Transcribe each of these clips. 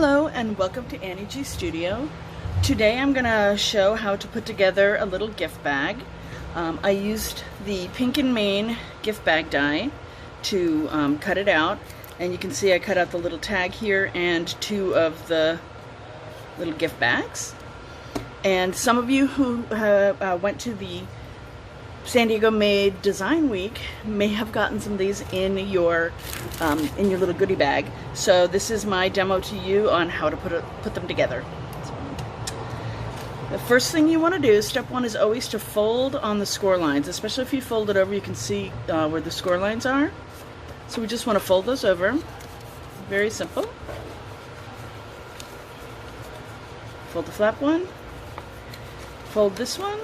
Hello and welcome to Annie G Studio. Today I'm going to show how to put together a little gift bag. I used the Pink and Main gift bag die to cut it out, and you can see I cut out the little tag here and two of the little gift bags. And some of you who went to the San Diego Made Design Week may have gotten some of these in your little goodie bag. So this is my demo to you on how to put them together. The first thing you want to do, step one, is always to fold on the score lines. Especially if you fold it over, you can see where the score lines are. So we just want to fold those over. Very simple. Fold the flap one. Fold this one.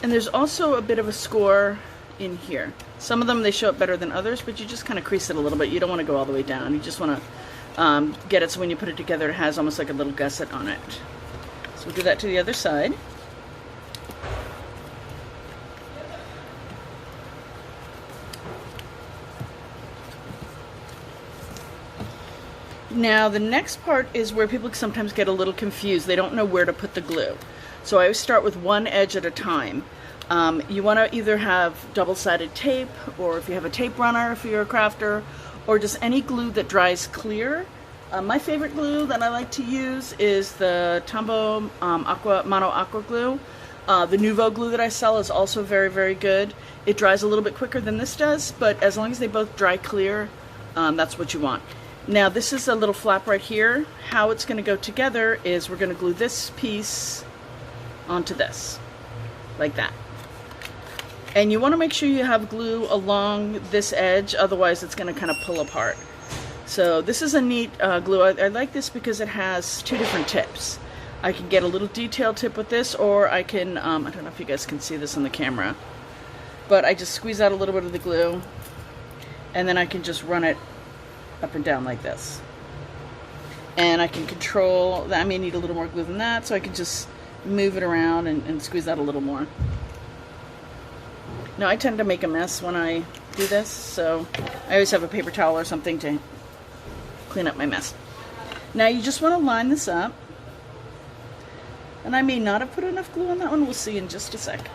And there's also a bit of a score in here. Some of them, they show up better than others, but you just kind of crease it a little bit. You don't want to go all the way down. You just want to get it so when you put it together, it has almost like a little gusset on it. So we'll do that to the other side. Now the next part is where people sometimes get a little confused. They don't know where to put the glue. So I always start with one edge at a time. You want to either have double-sided tape, or if you have a tape runner, if you're a crafter, or just any glue that dries clear. My favorite glue that I like to use is the Tombow Mono Aqua glue. The Nuvo glue that I sell is also very, very good. It dries a little bit quicker than this does, but as long as they both dry clear, that's what you want. Now this is a little flap right here. How it's going to go together is we're going to glue this piece onto this, like that. And you want to make sure you have glue along this edge, otherwise it's going to kind of pull apart. So this is a neat glue. I like this because it has two different tips. I can get a little detailed tip with this, or I can, I don't know if you guys can see this on the camera, but I just squeeze out a little bit of the glue, and then I can just run it up and down like this. And I can control, I may need a little more glue than that, so I can just move it around and squeeze out a little more. Now I tend to make a mess when I do this, so I always have a paper towel or something to clean up my mess. Now you just want to line this up, and I may not have put enough glue on that one, we'll see in just a sec.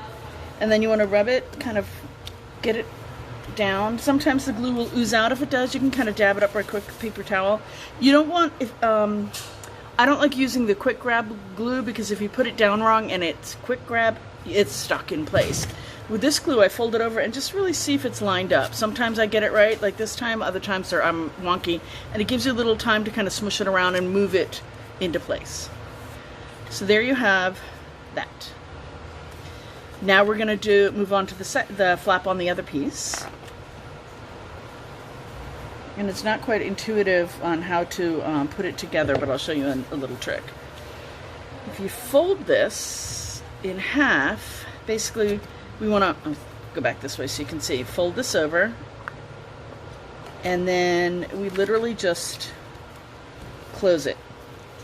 And then you want to rub it, kind of get it down. Sometimes the glue will ooze out. If it does, you can kind of dab it up right quick with a paper towel. You don't want, I don't like using the quick grab glue, because if you put it down wrong and it's quick grab, it's stuck in place. With this glue, I fold it over and just really see if it's lined up. Sometimes I get it right, like this time. Other times I'm wonky, and it gives you a little time to kind of smush it around and move it into place. So there you have that. Now we're going to move on to the flap on the other piece. And it's not quite intuitive on how to put it together, but I'll show you a little trick. If you fold this in half, basically we want to go back this way so you can see. Fold this over, and then we literally just close it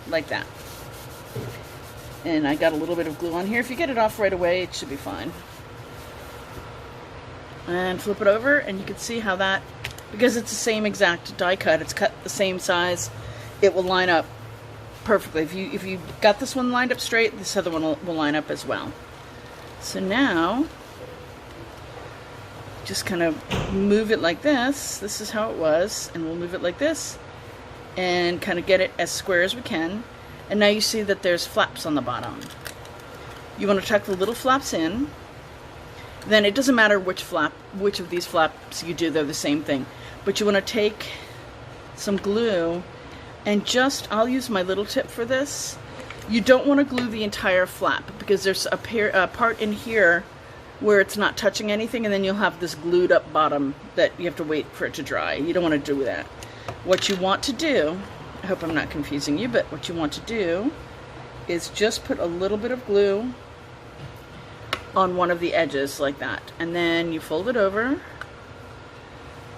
like that. And I got a little bit of glue on here. If you get it off right away, it should be fine. And flip it over, and you can see how that, because it's the same exact die cut, it's cut the same size, it will line up perfectly. If you got this one lined up straight, this other one will line up as well. So now, just kind of move it like this. This is how it was, and we'll move it like this, and kind of get it as square as we can. And now you see that there's flaps on the bottom. You want to tuck the little flaps in. Then it doesn't matter which of these flaps you do, they're the same thing. But you want to take some glue and just, I'll use my little tip for this. You don't want to glue the entire flap, because there's a part in here where it's not touching anything, and then you'll have this glued up bottom that you have to wait for it to dry. You don't want to do that. What you want to do, I hope I'm not confusing you, but what you want to do is just put a little bit of glue on one of the edges like that, and then you fold it over.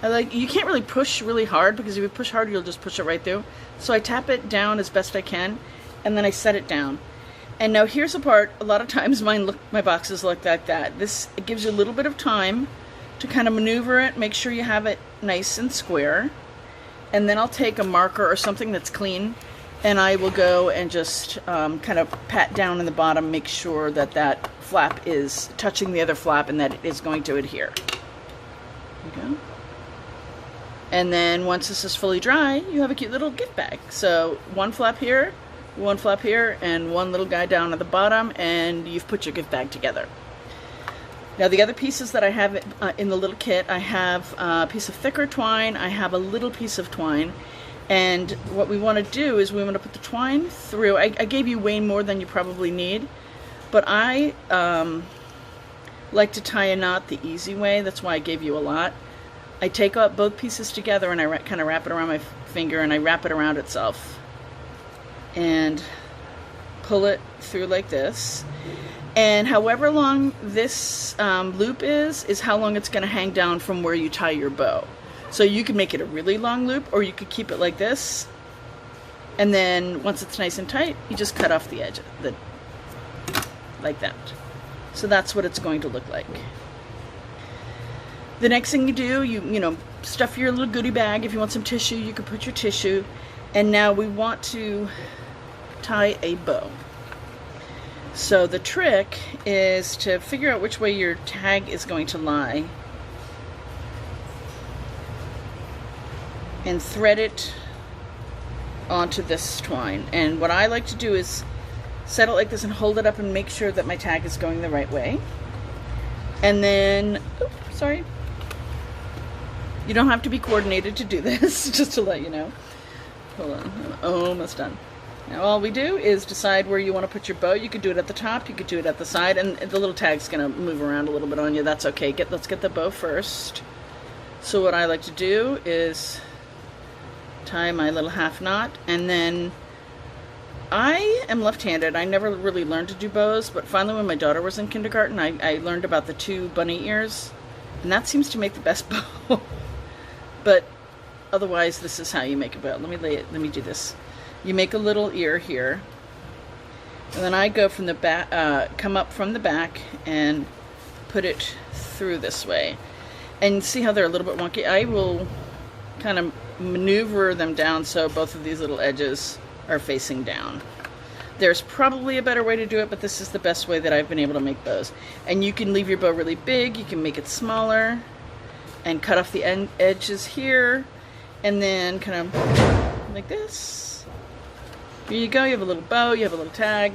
You can't really push really hard, because if you push hard, you'll just push it right through. So I tap it down as best I can, and then I set it down. And now here's the part, a lot of times my boxes look like that. It gives you a little bit of time to kind of maneuver it, make sure you have it nice and square. And then I'll take a marker or something that's clean and I will go and just kind of pat down in the bottom, make sure that that flap is touching the other flap and that it is going to adhere. There you go. And then once this is fully dry, you have a cute little gift bag. So one flap here, and one little guy down at the bottom, and you've put your gift bag together. Now the other pieces that I have in the little kit, I have a piece of thicker twine, I have a little piece of twine, and what we want to do is we want to put the twine through. I gave you way more than you probably need, but I like to tie a knot the easy way. That's why I gave you a lot. I take out both pieces together and I kind of wrap it around my finger, and I wrap it around itself and pull it through like this. And however long this loop is how long it's going to hang down from where you tie your bow. So you can make it a really long loop, or you could keep it like this, and then once it's nice and tight, you just cut off the edge like that. So that's what it's going to look like. The next thing you do, you know, stuff your little goodie bag. If you want some tissue, you can put your tissue. And now we want to tie a bow. So the trick is to figure out which way your tag is going to lie and thread it onto this twine. And what I like to do is set it like this and hold it up and make sure that my tag is going the right way. And then, oops, sorry. You don't have to be coordinated to do this, just to let you know. Hold on, I'm almost done. Now all we do is decide where you want to put your bow. You could do it at the top, you could do it at the side, and the little tag's going to move around a little bit on you. That's okay. Let's get the bow first. So what I like to do is tie my little half knot, and then I am left-handed. I never really learned to do bows, but finally when my daughter was in kindergarten, I learned about the 2 bunny ears, and that seems to make the best bow. But otherwise, this is how you make a bow. Let me do this. You make a little ear here, and then I go from the back, come up from the back and put it through this way. And see how they're a little bit wonky? I will kind of maneuver them down so both of these little edges are facing down. There's probably a better way to do it, but this is the best way that I've been able to make bows. And you can leave your bow really big, you can make it smaller, and cut off the edges here, and then kind of like this. Here you go, you have a little bow, you have a little tag.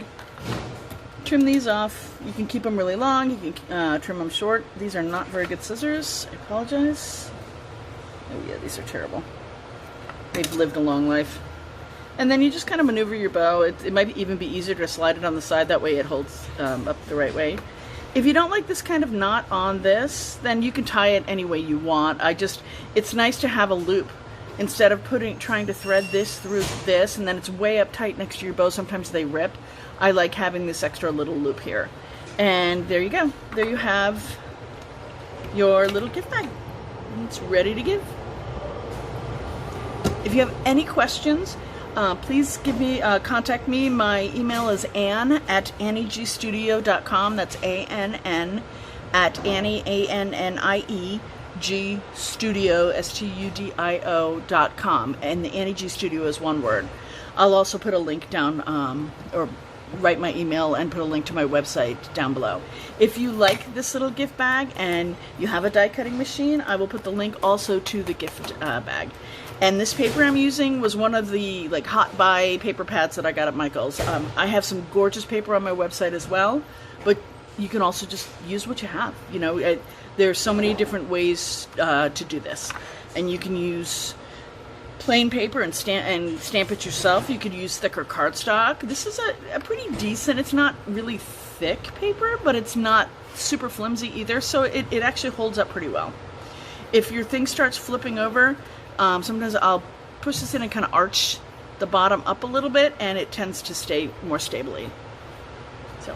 Trim these off. You can keep them really long, you can trim them short. These are not very good scissors, I apologize. Oh yeah, these are terrible. They've lived a long life. And then you just kind of maneuver your bow. It might even be easier to slide it on the side, that way it holds up the right way. If you don't like this kind of knot on this, then you can tie it any way you want. It's nice to have a loop instead of trying to thread this through this, and then it's way up tight next to your bow. Sometimes they rip. I like having this extra little loop here. And there you go. There you have your little gift bag. It's ready to give. If you have any questions, please contact me. My email is ann@anniegstudio.com. That's ANN at Annie, ANNIE, G Studio, STUDIO.com. And the Annie G Studio is one word. I'll also put a link down, or write my email and put a link to my website down below. If you like this little gift bag and you have a die cutting machine, I will put the link also to the gift bag. And this paper I'm using was one of the hot buy paper pads that I got at Michael's. I have some gorgeous paper on my website as well, but you can also just use what you have. You know, there's so many different ways to do this, and you can use plain paper and stamp it yourself. You could use thicker cardstock. This is a pretty decent. It's not really thick paper, but it's not super flimsy either, so it actually holds up pretty well. If your thing starts flipping over, sometimes I'll push this in and kind of arch the bottom up a little bit, and it tends to stay more stably. So,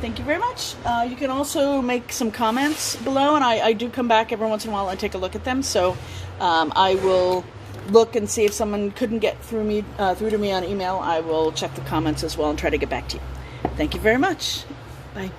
thank you very much. You can also make some comments below, and I do come back every once in a while and take a look at them. So I will look and see if someone couldn't get through to me on email. I will check the comments as well and try to get back to you. Thank you very much. Bye.